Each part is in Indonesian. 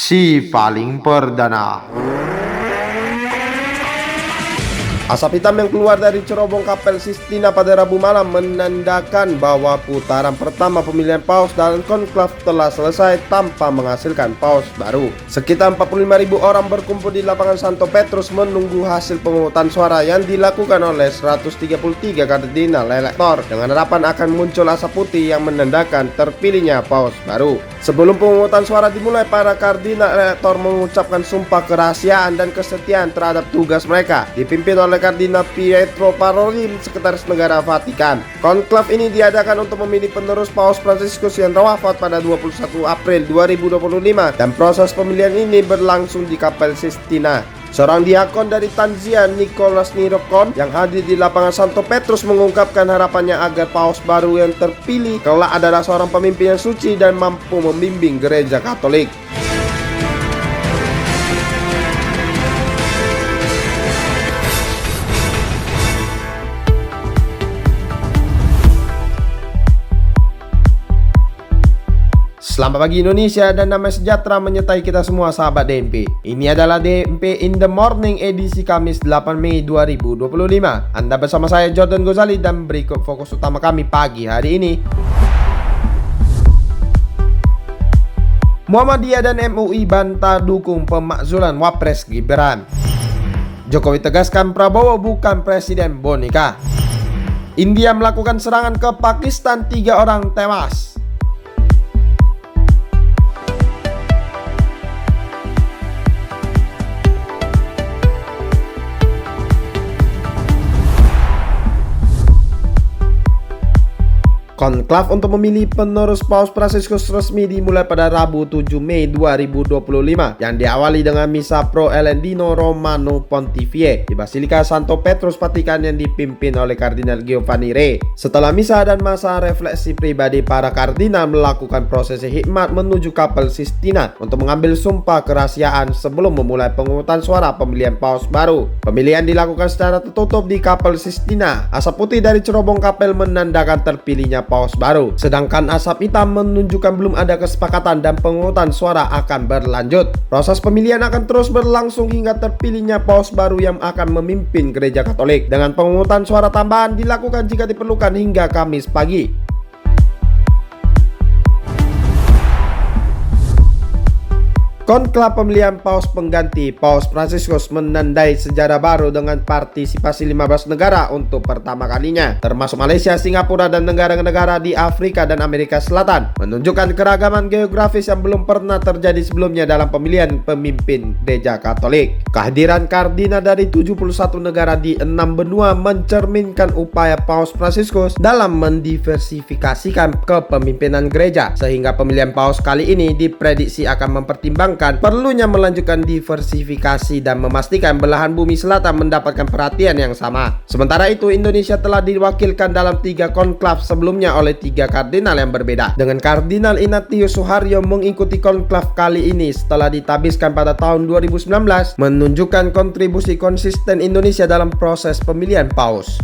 si paling perdana. Asap hitam yang keluar dari cerobong Kapel Sistina pada Rabu malam menandakan bahwa putaran pertama pemilihan paus dalam konklav telah selesai tanpa menghasilkan paus baru. Sekitar 45.000 orang berkumpul di lapangan Santo Petrus menunggu hasil pemungutan suara yang dilakukan oleh 133 kardinal elektor dengan harapan akan muncul asap putih yang menandakan terpilihnya paus baru. Sebelum pemungutan suara dimulai, para kardinal elektor mengucapkan sumpah kerahasiaan dan kesetiaan terhadap tugas mereka, dipimpin oleh Kardinal Pietro Parolin, Sekretaris Negara Vatikan. Konklav ini diadakan untuk memilih penerus Paus Fransiskus yang wafat pada 21 April 2025 dan proses pemilihan ini berlangsung di Kapel Sistina. Seorang diakon dari Tanzia, Nicholas Nirokon, yang hadir di lapangan Santo Petrus mengungkapkan harapannya agar paus baru yang terpilih kelak adalah seorang pemimpin yang suci dan mampu membimbing gereja Katolik. Selamat pagi Indonesia dan damai sejahtera menyertai kita semua sahabat DMP. Ini adalah DMP in the Morning edisi Kamis 8 Mei 2025. Anda bersama saya Jordan Gozali dan berikut fokus utama kami pagi hari ini. Muhammadiyah dan MUI bantah dukung pemakzulan Wapres Gibran. Jokowi tegaskan Prabowo bukan presiden boneka. India melakukan serangan ke Pakistan, 3 orang tewas. Konklav untuk memilih penerus Paus Fransiskus resmi dimulai pada Rabu 7 Mei 2025 yang diawali dengan misa Pro Elendino Romano Pontifice di Basilika Santo Petrus Vatikan yang dipimpin oleh Kardinal Giovanni Re. Setelah misa dan masa refleksi pribadi, para kardinal melakukan prosesi hikmat menuju Kapel Sistina untuk mengambil sumpah kerahasiaan sebelum memulai pemungutan suara pemilihan paus baru. Pemilihan dilakukan secara tertutup di Kapel Sistina. Asap putih dari cerobong kapel menandakan terpilihnya paus baru, sedangkan asap hitam menunjukkan belum ada kesepakatan dan pemungutan suara akan berlanjut. Proses pemilihan akan terus berlangsung hingga terpilihnya paus baru yang akan memimpin gereja Katolik, dengan pemungutan suara tambahan dilakukan jika diperlukan hingga Kamis pagi. Konklav pemilihan paus pengganti Paus Fransiskus menandai sejarah baru dengan partisipasi 15 negara untuk pertama kalinya, termasuk Malaysia, Singapura, dan negara-negara di Afrika dan Amerika Selatan, menunjukkan keragaman geografis yang belum pernah terjadi sebelumnya dalam pemilihan pemimpin gereja Katolik. Kehadiran kardinal dari 71 negara di 6 benua mencerminkan upaya Paus Fransiskus dalam mendiversifikasikan kepemimpinan gereja, sehingga pemilihan paus kali ini diprediksi akan mempertimbangkan perlunya melanjutkan diversifikasi dan memastikan belahan bumi selatan mendapatkan perhatian yang sama. Sementara itu, Indonesia telah diwakilkan dalam 3 konklav sebelumnya oleh 3 kardinal yang berbeda, dengan Kardinal Ignatius Suharyo mengikuti konklav kali ini setelah ditabiskan pada tahun 2019, menunjukkan kontribusi konsisten Indonesia dalam proses pemilihan paus.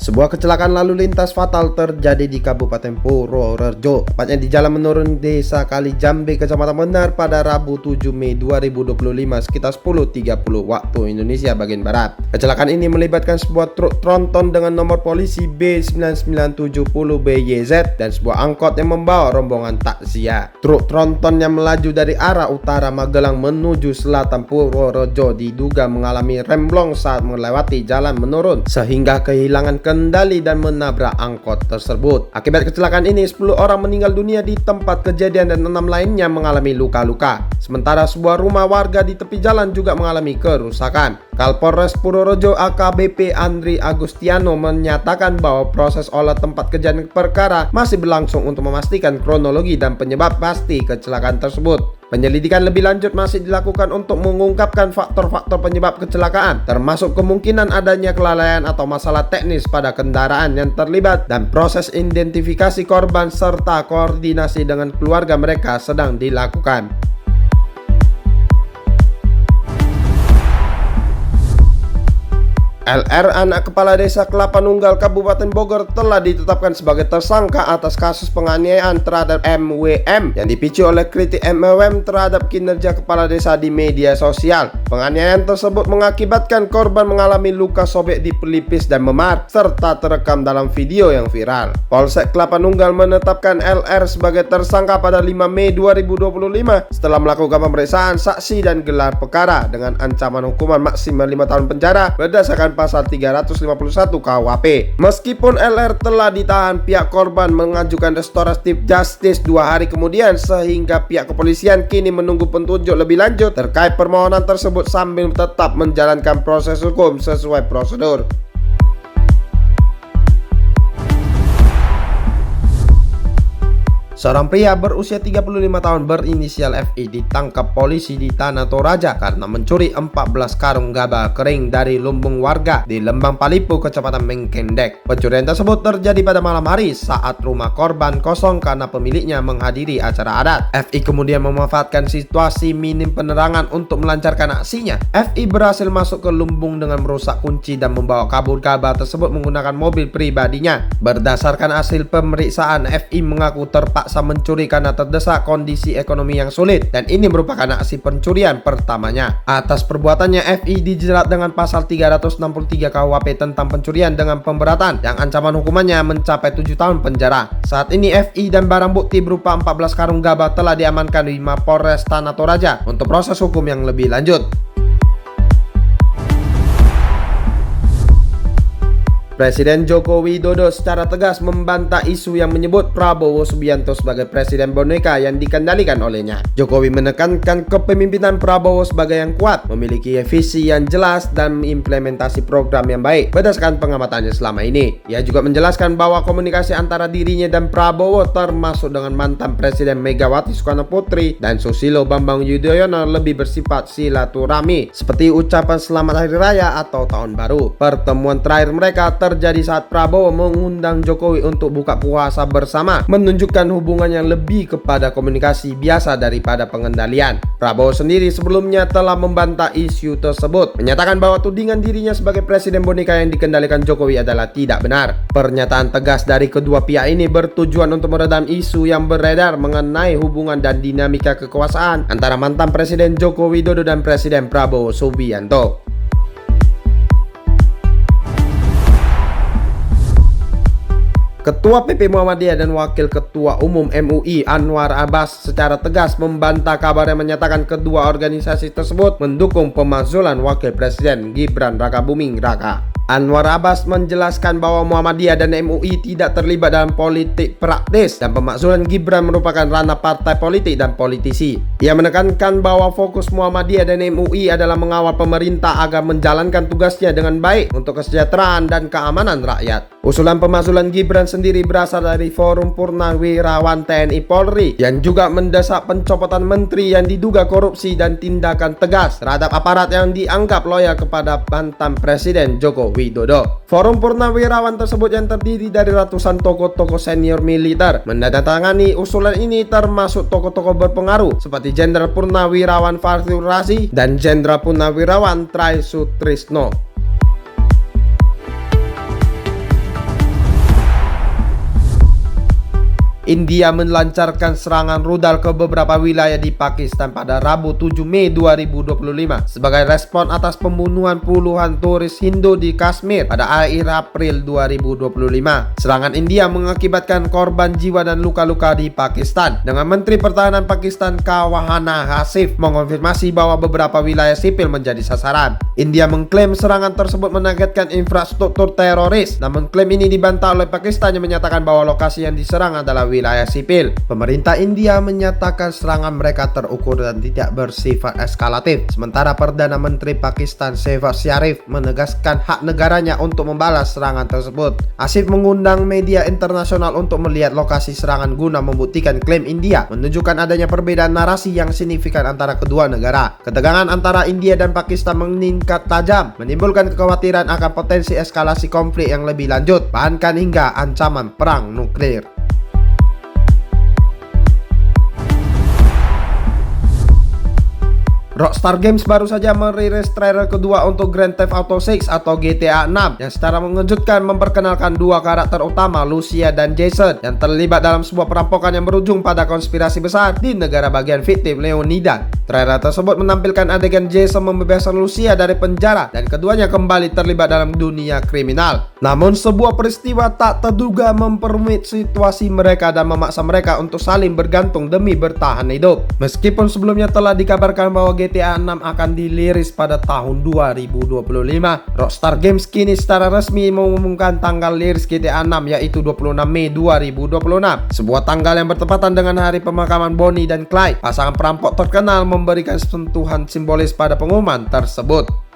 Sebuah kecelakaan lalu lintas fatal terjadi di Kabupaten Purworejo, tepatnya di jalan menurun Desa Kalijambe, Kecamatan Menar pada Rabu 7 Mei 2025 sekitar 10.30 waktu Indonesia bagian Barat. Kecelakaan ini melibatkan sebuah truk tronton dengan nomor polisi B9970BYZ dan sebuah angkot yang membawa rombongan takziah. Truk tronton yang melaju dari arah utara Magelang menuju selatan Purworejo diduga mengalami remblong saat melewati jalan menurun sehingga kehilangan kendali dan menabrak angkot tersebut. Akibat kecelakaan ini 10 orang meninggal dunia di tempat kejadian dan 6 lainnya mengalami luka-luka. Sementara sebuah rumah warga di tepi jalan juga mengalami kerusakan. Kapolres Purworejo AKBP Andri Agustiano menyatakan bahwa proses olah tempat kejadian perkara masih berlangsung untuk memastikan kronologi dan penyebab pasti kecelakaan tersebut. Penyelidikan lebih lanjut masih dilakukan untuk mengungkapkan faktor-faktor penyebab kecelakaan, termasuk kemungkinan adanya kelalaian atau masalah teknis pada kendaraan yang terlibat, dan proses identifikasi korban serta koordinasi dengan keluarga mereka sedang dilakukan. LR, anak kepala desa Kelapa Nunggal Kabupaten Bogor, telah ditetapkan sebagai tersangka atas kasus penganiayaan terhadap MWM yang dipicu oleh kritik MWM terhadap kinerja kepala desa di media sosial. Penganiayaan tersebut mengakibatkan korban mengalami luka sobek di pelipis dan memar, serta terekam dalam video yang viral. Polsek Kelapa Nunggal menetapkan LR sebagai tersangka pada 5 Mei 2025 setelah melakukan pemeriksaan saksi dan gelar perkara dengan ancaman hukuman maksimal 5 tahun penjara berdasarkan pasal 351 KUHP. Meskipun LR telah ditahan, pihak korban mengajukan restoratif justice 2 hari kemudian, sehingga pihak kepolisian kini menunggu petunjuk lebih lanjut terkait permohonan tersebut sambil tetap menjalankan proses hukum sesuai prosedur. Seorang pria berusia 35 tahun berinisial FI ditangkap polisi di Tanah Toraja karena mencuri 14 karung gabah kering dari lumbung warga di Lembang Palipu, Kecamatan Mengkendek. Pencurian tersebut terjadi pada malam hari saat rumah korban kosong karena pemiliknya menghadiri acara adat. FI kemudian memanfaatkan situasi minim penerangan untuk melancarkan aksinya. FI berhasil masuk ke lumbung dengan merusak kunci dan membawa kabur gabah tersebut menggunakan mobil pribadinya. Berdasarkan hasil pemeriksaan, FI mengaku terpaksa mencuri karena terdesak kondisi ekonomi yang sulit, dan ini merupakan aksi pencurian pertamanya. Atas perbuatannya, FI dijerat dengan pasal 363 KUHP tentang pencurian dengan pemberatan yang ancaman hukumannya mencapai 7 tahun penjara. Saat ini FI dan barang bukti berupa 14 karung gabah telah diamankan di Mapolres Tanah Toraja untuk proses hukum yang lebih lanjut. Presiden Joko Widodo secara tegas membantah isu yang menyebut Prabowo Subianto sebagai presiden boneka yang dikendalikan olehnya. Jokowi menekankan kepemimpinan Prabowo sebagai yang kuat, memiliki visi yang jelas dan mengimplementasi program yang baik berdasarkan pengamatannya selama ini. Ia juga menjelaskan bahwa komunikasi antara dirinya dan Prabowo termasuk dengan mantan Presiden Megawati Soekarno Putri dan Susilo Bambang Yudhoyono lebih bersifat silaturahmi, seperti ucapan selamat hari raya atau tahun baru. Pertemuan terakhir mereka terjadi saat Prabowo mengundang Jokowi untuk buka puasa bersama, menunjukkan hubungan yang lebih kepada komunikasi biasa daripada pengendalian. Prabowo sendiri sebelumnya telah membantah isu tersebut, menyatakan bahwa tudingan dirinya sebagai presiden boneka yang dikendalikan Jokowi adalah tidak benar. Pernyataan tegas dari kedua pihak ini bertujuan untuk meredam isu yang beredar mengenai hubungan dan dinamika kekuasaan antara mantan Presiden Joko Widodo dan Presiden Prabowo Subianto. Ketua PP Muhammadiyah dan Wakil Ketua Umum MUI Anwar Abbas secara tegas membantah kabar yang menyatakan kedua organisasi tersebut mendukung pemakzulan Wakil Presiden Gibran Rakabuming Raka. Anwar Abbas menjelaskan bahwa Muhammadiyah dan MUI tidak terlibat dalam politik praktis dan pemakzulan Gibran merupakan ranah partai politik dan politisi. Ia menekankan bahwa fokus Muhammadiyah dan MUI adalah mengawal pemerintah agar menjalankan tugasnya dengan baik untuk kesejahteraan dan keamanan rakyat. Usulan pemakzulan Gibran sendiri berasal dari Forum Purnawirawan TNI Polri yang juga mendesak pencopotan menteri yang diduga korupsi dan tindakan tegas terhadap aparat yang dianggap loyal kepada mantan Presiden Joko Widodo. Forum Purnawirawan tersebut yang terdiri dari ratusan tokoh-tokoh senior militer menandatangani usulan ini, termasuk tokoh-tokoh berpengaruh seperti Jenderal Purnawirawan Fahrul Razi dan Jenderal Purnawirawan Try Sutrisno. India melancarkan serangan rudal ke beberapa wilayah di Pakistan pada Rabu 7 Mei 2025 sebagai respon atas pembunuhan puluhan turis Hindu di Kashmir pada akhir April 2025. Serangan India mengakibatkan korban jiwa dan luka-luka di Pakistan, dengan Menteri Pertahanan Pakistan Khawajah Hasif mengonfirmasi bahwa beberapa wilayah sipil menjadi sasaran. India mengklaim serangan tersebut menargetkan infrastruktur teroris, namun klaim ini dibantah oleh Pakistan yang menyatakan bahwa lokasi yang diserang adalah wilayah sipil. Pemerintah India menyatakan serangan mereka terukur dan tidak bersifat eskalatif, sementara Perdana Menteri Pakistan Shehbaz Sharif menegaskan hak negaranya untuk membalas serangan tersebut. Asif mengundang media internasional untuk melihat lokasi serangan guna membuktikan klaim India menunjukkan adanya perbedaan narasi yang signifikan antara kedua negara. Ketegangan antara India dan Pakistan meningkat tajam, menimbulkan kekhawatiran akan potensi eskalasi konflik yang lebih lanjut, bahkan hingga ancaman perang nuklir. Rockstar Games baru saja merilis trailer kedua untuk Grand Theft Auto 6 atau GTA 6 yang secara mengejutkan memperkenalkan dua karakter utama, Lucia dan Jason, yang terlibat dalam sebuah perampokan yang berujung pada konspirasi besar di negara bagian fiktif Leonidas. Trailer tersebut menampilkan adegan Jason membebaskan Lucia dari penjara dan keduanya kembali terlibat dalam dunia kriminal. Namun sebuah peristiwa tak terduga memperumit situasi mereka dan memaksa mereka untuk saling bergantung demi bertahan hidup. Meskipun sebelumnya telah dikabarkan bahwa GTA 6 akan dirilis pada tahun 2025, Rockstar Games kini secara resmi mengumumkan tanggal rilis GTA 6 yaitu 26 Mei 2026. Sebuah tanggal yang bertepatan dengan hari pemakaman Bonnie dan Clyde. Pasangan perampok terkenal memberikan sentuhan simbolis pada pengumuman tersebut.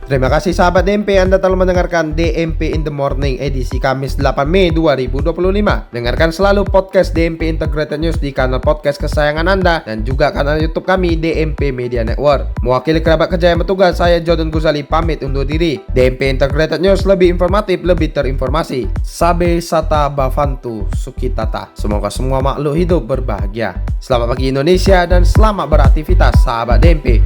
Terima kasih sahabat DMP, Anda telah mendengarkan DMP in the Morning edisi Kamis 8 Mei 2025. Dengarkan selalu podcast DMP Integrated News di kanal podcast kesayangan Anda dan juga kanal YouTube kami DMP Media Network. Mewakili kerabat kerja yang bertugas, saya Jordan Guzali pamit undur diri. DMP Integrated News lebih informatif, lebih terinformasi. Sabe Sata Bavantu Sukitata. Semoga semua makhluk hidup berbahagia. Selamat pagi Indonesia dan selamat beraktivitas sahabat DMP.